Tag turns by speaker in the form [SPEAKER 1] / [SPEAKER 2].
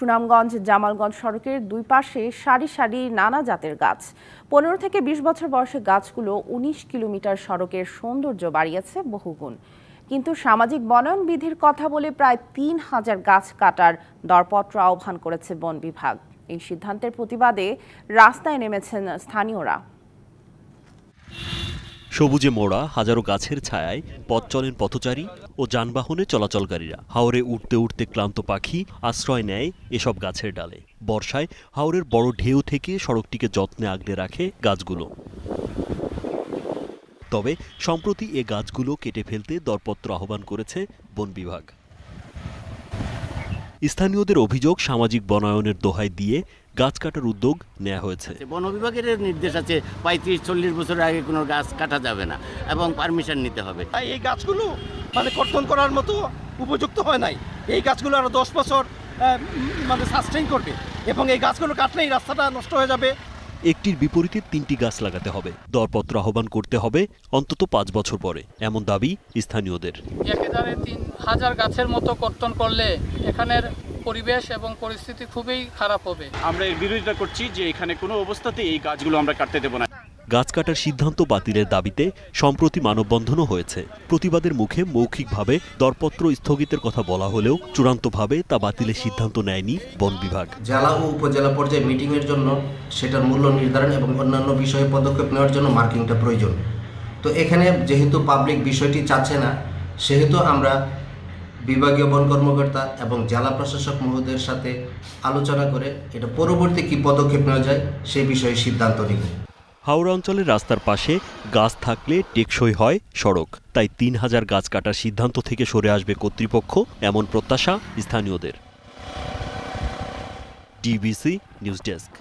[SPEAKER 1] সুনামগঞ্জ জামালগঞ্জ সড়কের দুই পাশে সারি সারি নানা জাতের গাছ। 15 থেকে 20 বছর বয়সের গাছগুলো 19 কিলোমিটার সড়কের সৌন্দর্য বাড়িয়েছে বহুগুণ। কিন্তু সামাজিক বনায়ন বিধির কথা বলে প্রায় 3000 গাছ কাটার দরপত্র আহ্বান করেছে বন বিভাগ। এই সিদ্ধান্তের প্রতিবাদে রাস্তায় নেমেছেন স্থানীয়রা।
[SPEAKER 2] সবুজে মোড়া হাজারো গাছের ছায়ায় পথ চলেন পথচারী ও যানবাহনে চলাচলকারীরা। হাওরে উঠতে উঠতে ক্লান্ত পাখি আশ্রয় নেয় এসব গাছের ডালে। বর্ষায় হাওরের বড় ঢেউ থেকে সড়কটিকে যত্নে আগলে রাখে গাছগুলো। তবে সম্প্রতি এ গাছগুলো কেটে ফেলতে দরপত্র আহ্বান করেছে বন বিভাগ। স্থানীয়দের অভিযোগ, সামাজিক বনায়নের দোহাই দিয়ে গাছ কাটার উদ্যোগ নেওয়া হয়েছে।
[SPEAKER 3] বন বিভাগের নির্দেশ আছে 35-40 বছরের আগে কোনো গাছ কাটা যাবে না এবং পারমিশন নিতে হবে।
[SPEAKER 4] এই গাছগুলো কর্তন করার মতো উপযুক্ত হয় নাই। এই গাছগুলো আরো 10 বছর সাস্টেইন করবে এবং এই গাছগুলো কাটলেই রাস্তাটা নষ্ট হয়ে যাবে।
[SPEAKER 2] একটির বিপরীতে 3টি গাছ লাগাতে হবে। দরপত্র আহ্বান করতে হবে অন্তত 5 বছর পরে, এমন দাবি স্থানীয়দের।
[SPEAKER 5] একেবারে 3000 গাছের মতো কর্তন করলে এখানের পরিবেশ এবং পরিস্থিতি খুবই খারাপ হবে।
[SPEAKER 6] আমরা এর বিরোধিতা করছি যে এখানে কোনো অবস্থাতেই এই গাছগুলো আমরা কাটতে দেব না।
[SPEAKER 2] গাছ কাটার সিদ্ধান্ত বাতিলের দাবিতে সম্প্রতি মানববন্ধনও হয়েছে। প্রতিবাদের মুখে মৌখিকভাবে দরপত্র স্থগিতের কথা বলা হলেও চূড়ান্তভাবে তা বাতিলের সিদ্ধান্ত নেয়নি বন বিভাগ।
[SPEAKER 7] জেলা ও উপজেলা পর্যায়ে মিটিংয়ের জন্য সেটার মূল্য নির্ধারণ এবং অন্যান্য বিষয়ে পদক্ষেপ নেওয়ার জন্য মার্কিংটা প্রয়োজন। তো এখানে যেহেতু পাবলিক বিষয়টি চাচ্ছে না, সেহেতু আমরা বিভাগীয় বন কর্মকর্তা এবং জেলা প্রশাসক মহোদয়ের সাথে আলোচনা করে এটা পরবর্তী কি পদক্ষেপ নেওয়া যায় সেই বিষয়ে সিদ্ধান্ত নিব।
[SPEAKER 2] হাওড়া অঞ্চলের রাস্তার পাশে গাছ থাকলে টেকসই হয় সড়ক। তাই 3000 গাছ কাটার সিদ্ধান্ত থেকে সরে আসবে কর্তৃপক্ষ, এমন প্রত্যাশা স্থানীয়দের। DBC news desk.